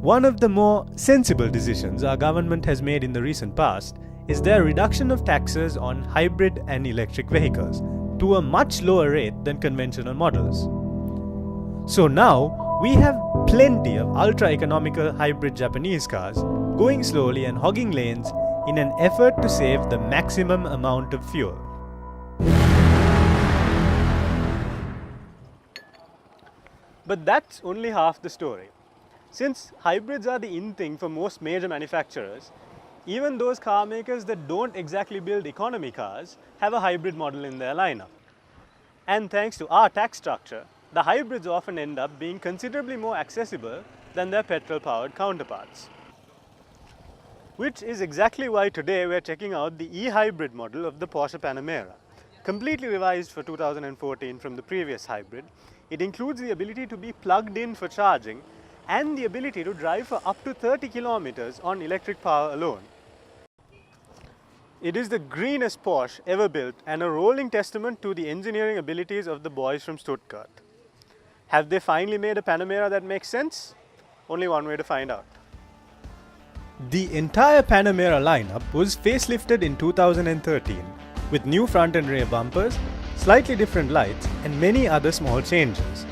One of the more sensible decisions our government has made in the recent past is their reduction of taxes on hybrid and electric vehicles to a much lower rate than conventional models. So now we have plenty of ultra-economical hybrid Japanese cars going slowly and hogging lanes in an effort to save the maximum amount of fuel. But that's only half the story. Since hybrids are the in thing for most major manufacturers, even those car makers that don't exactly build economy cars have a hybrid model in their lineup. And thanks to our tax structure, the hybrids often end up being considerably more accessible than their petrol-powered counterparts. Which is exactly why today we're checking out the e-hybrid model of the Porsche Panamera. Completely revised for 2014 from the previous hybrid, it includes the ability to be plugged in for charging and the ability to drive for up to 30 kilometers on electric power alone. It is the greenest Porsche ever built and a rolling testament to the engineering abilities of the boys from Stuttgart. Have they finally made a Panamera that makes sense? Only one way to find out. The entire Panamera lineup was facelifted in 2013 with new front and rear bumpers, slightly different lights and many other small changes.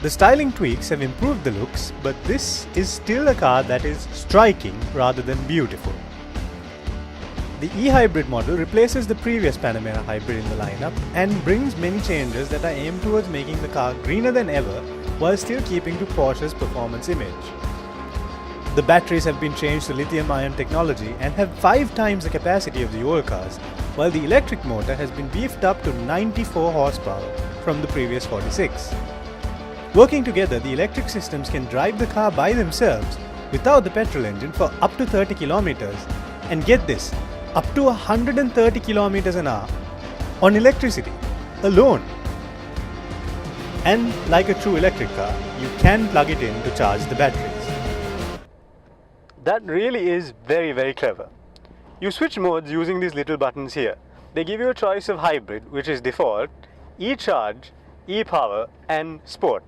The styling tweaks have improved the looks, but this is still a car that is striking rather than beautiful. The e-hybrid model replaces the previous Panamera hybrid in the lineup and brings many changes that are aimed towards making the car greener than ever while still keeping to Porsche's performance image. The batteries have been changed to lithium-ion technology and have 5 times the capacity of the old cars, while the electric motor has been beefed up to 94 horsepower from the previous 46. Working together, the electric systems can drive the car by themselves without the petrol engine for up to 30 kilometers and get this, up to 130 kilometers an hour on electricity alone. And like a true electric car, you can plug it in to charge the batteries. That really is very clever. You switch modes using these little buttons here. They give you a choice of hybrid, which is default, e-charge, e-power and sport.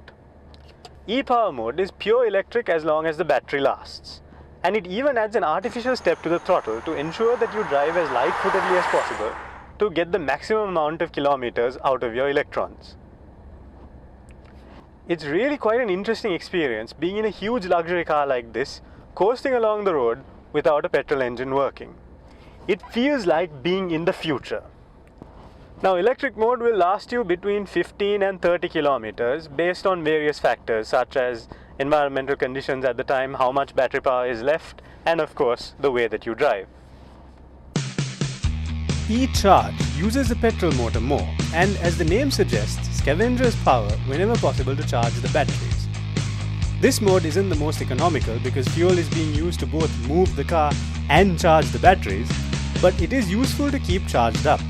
E-power mode is pure electric as long as the battery lasts. And it even adds an artificial step to the throttle to ensure that you drive as light-footedly as possible to get the maximum amount of kilometers out of your electrons. It's really quite an interesting experience being in a huge luxury car like this, coasting along the road without a petrol engine working. It feels like being in the future. Now, electric mode will last you between 15 and 30 kilometers based on various factors such as environmental conditions at the time, how much battery power is left, and of course, the way that you drive. E-charge uses the petrol motor more and, as the name suggests, scavenges power whenever possible to charge the batteries. This mode isn't the most economical because fuel is being used to both move the car and charge the batteries, but it is useful to keep charged up.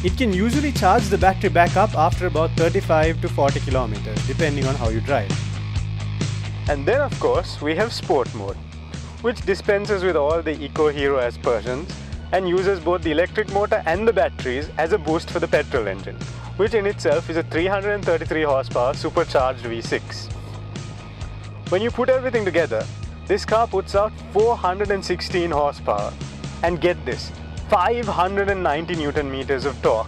It can usually charge the battery back up after about 35 to 40 kilometers, depending on how you drive. And then of course we have sport mode, which dispenses with all the eco-hero aspersions and uses both the electric motor and the batteries as a boost for the petrol engine, which in itself is a 333 horsepower supercharged V6. When you put everything together, this car puts out 416 horsepower and get this, 590 Newton meters of torque,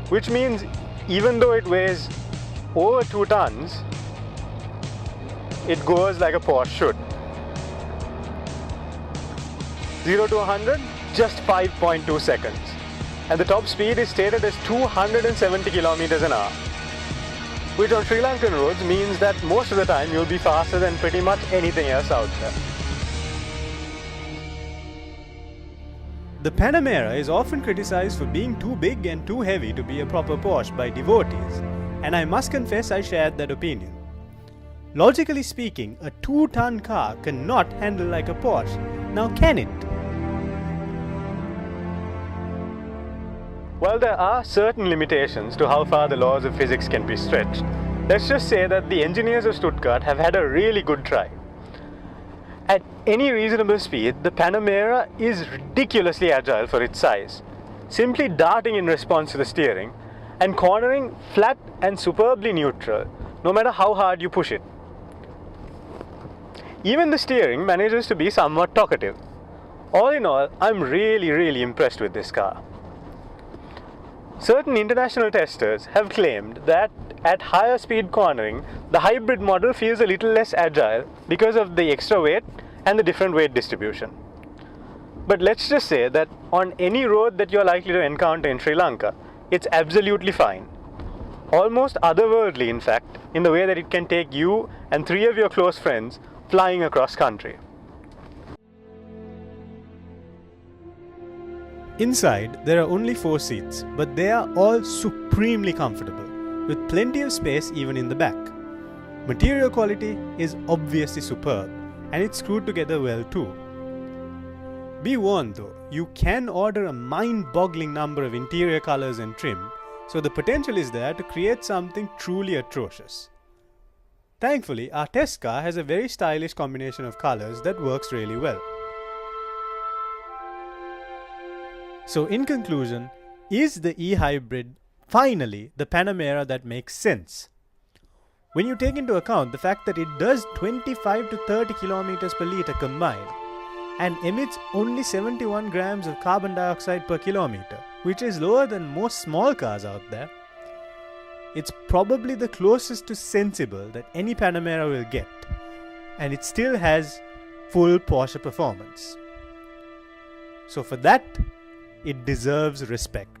which means even though it weighs over 2 tons, it goes like a Porsche should. 0 to 100, just 5.2 seconds. And the top speed is stated as 270 kilometers an hour, which on Sri Lankan roads means that most of the time you'll be faster than pretty much anything else out there. The Panamera is often criticized for being too big and too heavy to be a proper Porsche by devotees, and I must confess I shared that opinion. Logically speaking, a 2-ton car cannot handle like a Porsche. Now can it? While there are certain limitations to how far the laws of physics can be stretched, let's just say that the engineers of Stuttgart have had a really good try. At any reasonable speed, the Panamera is ridiculously agile for its size, simply darting in response to the steering and cornering flat and superbly neutral, no matter how hard you push it. Even the steering manages to be somewhat talkative. All in all, I'm really impressed with this car. Certain international testers have claimed that at higher speed cornering, the hybrid model feels a little less agile because of the extra weight and the different weight distribution. But let's just say that on any road that you're likely to encounter in Sri Lanka, it's absolutely fine. Almost otherworldly, in fact, in the way that it can take you and 3 of your close friends flying across country. Inside, there are only 4 seats, but they are all supremely comfortable, with plenty of space even in the back. Material quality is obviously superb, and it's screwed together well too. Be warned though, you can order a mind-boggling number of interior colors and trim, so the potential is there to create something truly atrocious. Thankfully, our test car has a very stylish combination of colors that works really well. So in conclusion, is the e-hybrid finally the Panamera that makes sense? When you take into account the fact that it does 25 to 30 kilometers per litre combined and emits only 71 grams of carbon dioxide per kilometer, which is lower than most small cars out there, it's probably the closest to sensible that any Panamera will get, and it still has full Porsche performance. So for that, it deserves respect.